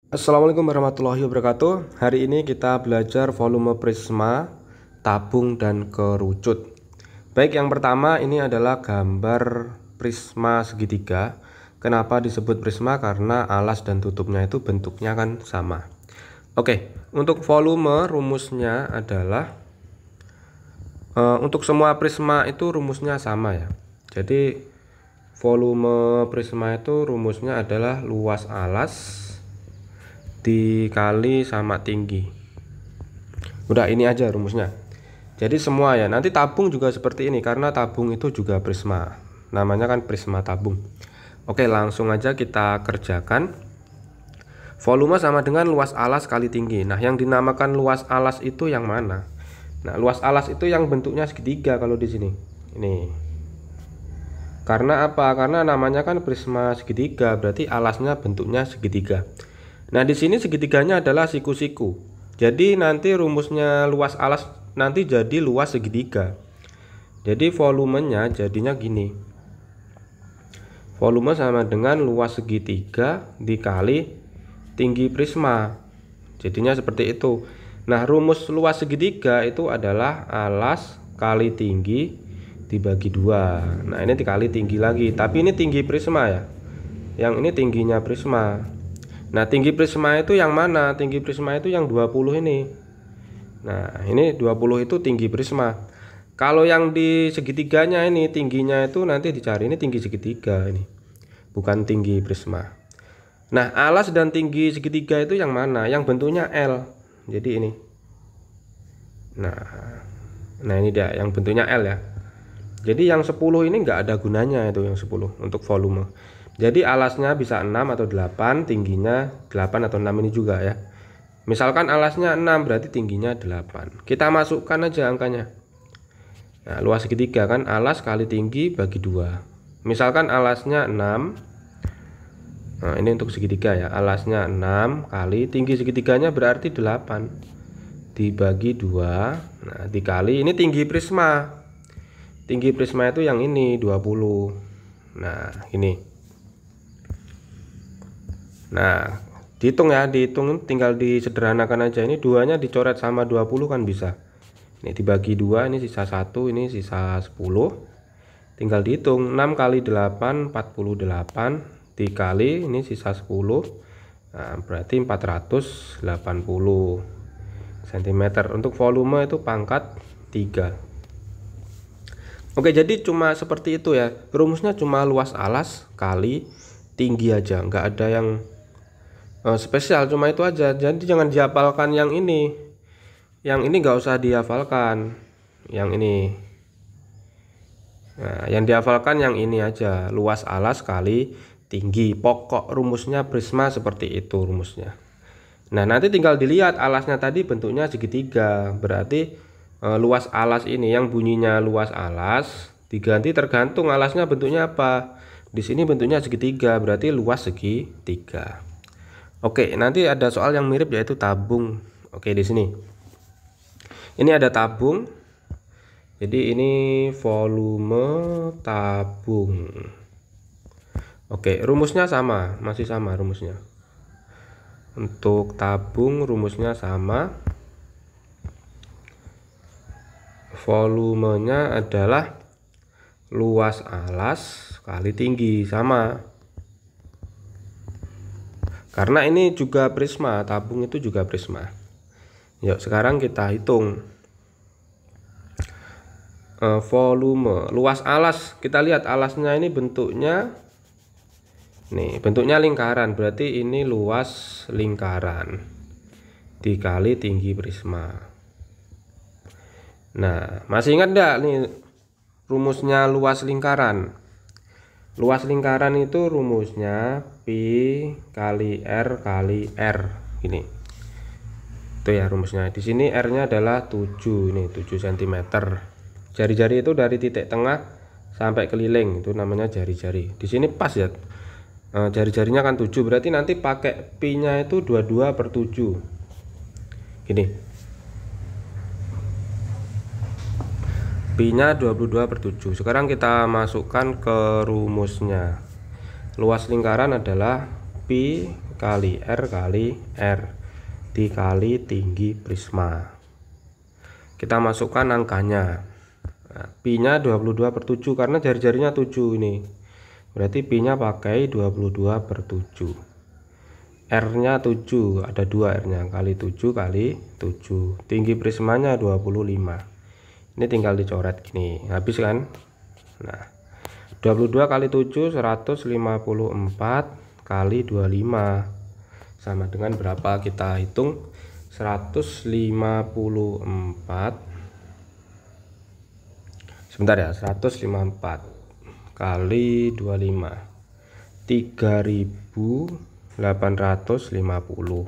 Assalamualaikum warahmatullahi wabarakatuh. Hari ini kita belajar volume prisma, tabung, dan kerucut. Baik, yang pertama ini adalah gambar prisma segitiga. Kenapa disebut prisma? Karena alas dan tutupnya itu bentuknya kan sama. Oke, untuk volume rumusnya adalah untuk semua prisma itu rumusnya sama ya. Jadi volume prisma itu rumusnya adalah luas alas dikali sama tinggi. Udah, ini aja rumusnya. Jadi semua ya. Nanti tabung juga seperti ini karena tabung itu juga prisma. Namanya kan prisma tabung. Oke, langsung aja kita kerjakan. Volume sama dengan luas alas kali tinggi. Nah, yang dinamakan luas alas itu yang mana? Nah, luas alas itu yang bentuknya segitiga kalau di sini. Ini. Karena apa? Karena namanya kan prisma segitiga, berarti alasnya bentuknya segitiga. Nah, di sini segitiganya adalah siku-siku. Jadi nanti rumusnya luas alas nanti jadi luas segitiga. Jadi volumenya jadinya gini. Volume sama dengan luas segitiga dikali tinggi prisma. Jadinya seperti itu. Nah, rumus luas segitiga itu adalah alas kali tinggi dibagi 2. Nah, ini dikali tinggi lagi. Tapi ini tinggi prisma ya. Yang ini tingginya prisma. Nah, tinggi prisma itu yang mana? Tinggi prisma itu yang 20 ini. Nah, ini 20 itu tinggi prisma. Kalau yang di segitiganya ini tingginya itu nanti dicari, ini tinggi segitiga ini. Bukan tinggi prisma. Nah, alas dan tinggi segitiga itu yang mana? Yang bentuknya L. Jadi ini. Nah ini dia yang bentuknya L ya. Jadi yang 10 ini enggak ada gunanya itu yang 10 untuk volume. Jadi alasnya bisa 6 atau 8, tingginya 8 atau 6 ini juga ya. Misalkan alasnya 6 berarti tingginya 8. Kita masukkan aja angkanya. Nah, luas segitiga kan alas kali tinggi bagi 2. Misalkan alasnya 6. Nah, ini untuk segitiga ya. Alasnya 6 kali tinggi segitiganya berarti 8 dibagi 2. Nah, dikali ini tinggi prisma. Tinggi prisma itu yang ini 20. Nah, ini. Nah, dihitung ya, dihitung tinggal disederhanakan aja. Ini duanya dicoret sama 20 kan bisa. Ini dibagi 2, ini sisa 1, ini sisa 10. Tinggal dihitung 6 kali 8 48 dikali ini sisa 10. Nah, berarti 480 cm. Untuk volume itu pangkat 3. Oke, jadi cuma seperti itu ya. Rumusnya cuma luas alas kali tinggi aja, nggak ada yang spesial, cuma itu aja. Jadi jangan dihafalkan yang ini. Yang ini nggak usah dihafalkan. Yang ini. Nah, yang dihafalkan yang ini aja, luas alas kali tinggi. Pokok rumusnya prisma seperti itu rumusnya. Nah, nanti tinggal dilihat alasnya tadi bentuknya segitiga. Berarti luas alas ini yang bunyinya luas alas diganti tergantung alasnya bentuknya apa. Di sini bentuknya segitiga, berarti luas segitiga. Oke, nanti ada soal yang mirip yaitu tabung. Oke, di sini. Ini ada tabung. Jadi ini volume tabung. Oke, rumusnya sama, masih sama rumusnya. Untuk tabung rumusnya sama. Volumenya adalah luas alas kali tinggi, sama. Karena ini juga prisma, tabung itu juga prisma. Yuk, sekarang kita hitung volume luas alas. Kita lihat alasnya ini bentuknya nih, bentuknya lingkaran, berarti ini luas lingkaran dikali tinggi prisma. Nah, masih ingat enggak nih rumusnya luas lingkaran? Luas lingkaran itu rumusnya pi kali r kali r. Ini. Itu ya rumusnya. Di sini r-nya adalah 7, ini 7 cm. Jari-jari itu dari titik tengah sampai keliling, itu namanya jari-jari. Di sini pas ya. Jari-jarinya kan 7, berarti nanti pakai pi-nya itu 22/7. Gini. Pi-nya 22/7. Sekarang kita masukkan ke rumusnya. Luas lingkaran adalah pi kali R kali R dikali tinggi prisma. Kita masukkan angkanya. Nah, pi-nya 22/7 karena jari-jarinya 7 ini. Berarti pi-nya pakai 22/7. R-nya 7, ada 2 R-nya, kali 7 kali 7. Tinggi prismanya 25. Ini tinggal dicoret gini, habis kan? Nah, 22 kali 7 154 kali 25 sama dengan berapa? Kita hitung 154. Sebentar ya, 154 kali 25 3850.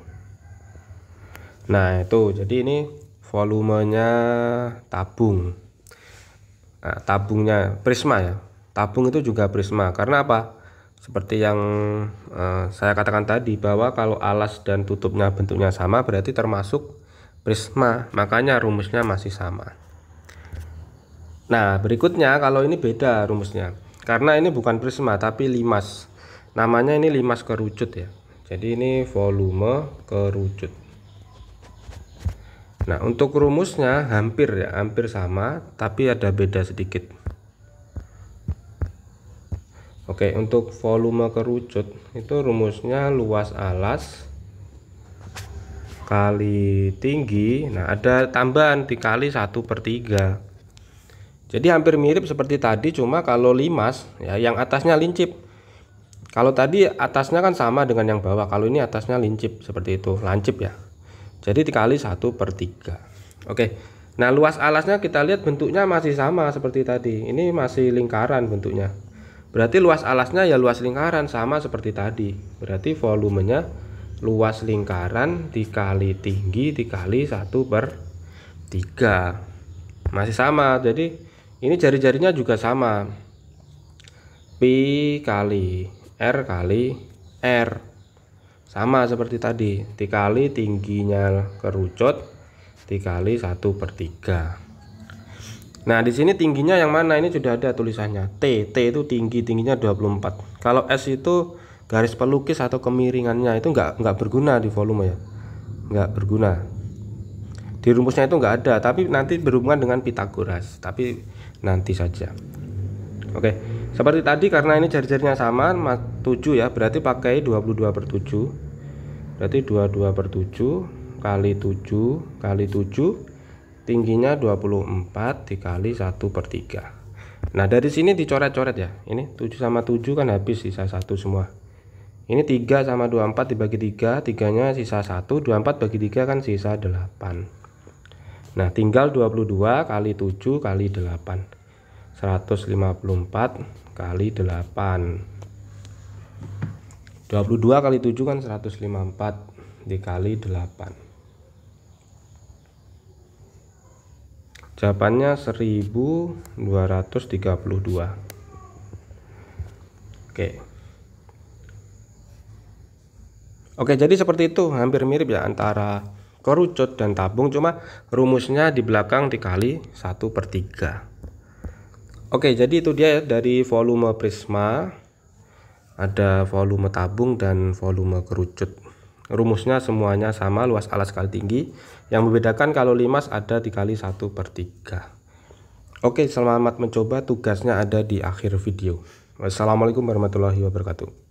Nah, itu jadi ini volumenya tabung. Nah, tabungnya prisma ya. Tabung itu juga prisma. Karena apa? Seperti yang saya katakan tadi, bahwa kalau alas dan tutupnya bentuknya sama berarti termasuk prisma, makanya rumusnya masih sama. Nah, berikutnya kalau ini beda rumusnya, karena ini bukan prisma tapi limas. Namanya ini limas kerucut ya. Jadi ini volume kerucut. Nah, untuk rumusnya hampir ya, hampir sama, tapi ada beda sedikit. Oke, untuk volume kerucut itu rumusnya luas alas kali tinggi. Nah, ada tambahan dikali 1/3. Jadi hampir mirip seperti tadi, cuma kalau limas ya yang atasnya lincip. Kalau tadi atasnya kan sama dengan yang bawah, kalau ini atasnya lincip seperti itu, lancip ya. Jadi dikali 1/3. Oke. Nah, luas alasnya kita lihat bentuknya masih sama seperti tadi. Ini masih lingkaran bentuknya. Berarti luas alasnya ya luas lingkaran, sama seperti tadi. Berarti volumenya luas lingkaran dikali tinggi dikali 1/3. Masih sama. Jadi ini jari-jarinya juga sama. Pi kali R kali R. Sama seperti tadi, dikali tingginya kerucut dikali 1/3. Nah, di sini tingginya yang mana? Ini sudah ada tulisannya. T itu tingginya 24. Kalau S itu garis pelukis atau kemiringannya, itu nggak berguna di volume ya. Nggak berguna. Di rumusnya itu nggak ada, tapi nanti berhubungan dengan Pitagoras, tapi nanti saja. Oke, seperti tadi karena ini jari-jarinya sama 7 ya, berarti pakai 22/7. Berarti 22/7 kali 7 kali 7 tingginya 24 dikali 1/3. Nah, dari sini dicoret-coret ya. Ini 7 sama 7 kan habis, sisa 1 semua. Ini 3 sama 24 dibagi 3, 3-nya sisa 1, 24 bagi 3 kan sisa 8. Nah, tinggal 22 kali 7 kali 8. 154 kali 8. 22 kali 7 kan 154 dikali 8. Jawabannya 1232. Oke, jadi seperti itu, hampir mirip ya antara kerucut dan tabung, cuma rumusnya di belakang dikali 1/3. Oke, jadi itu dia ya dari volume prisma. Ada volume tabung dan volume kerucut. Rumusnya semuanya sama, luas alas kali tinggi. Yang membedakan kalau limas ada dikali 1/3. Oke, selamat mencoba, tugasnya ada di akhir video. Wassalamualaikum warahmatullahi wabarakatuh.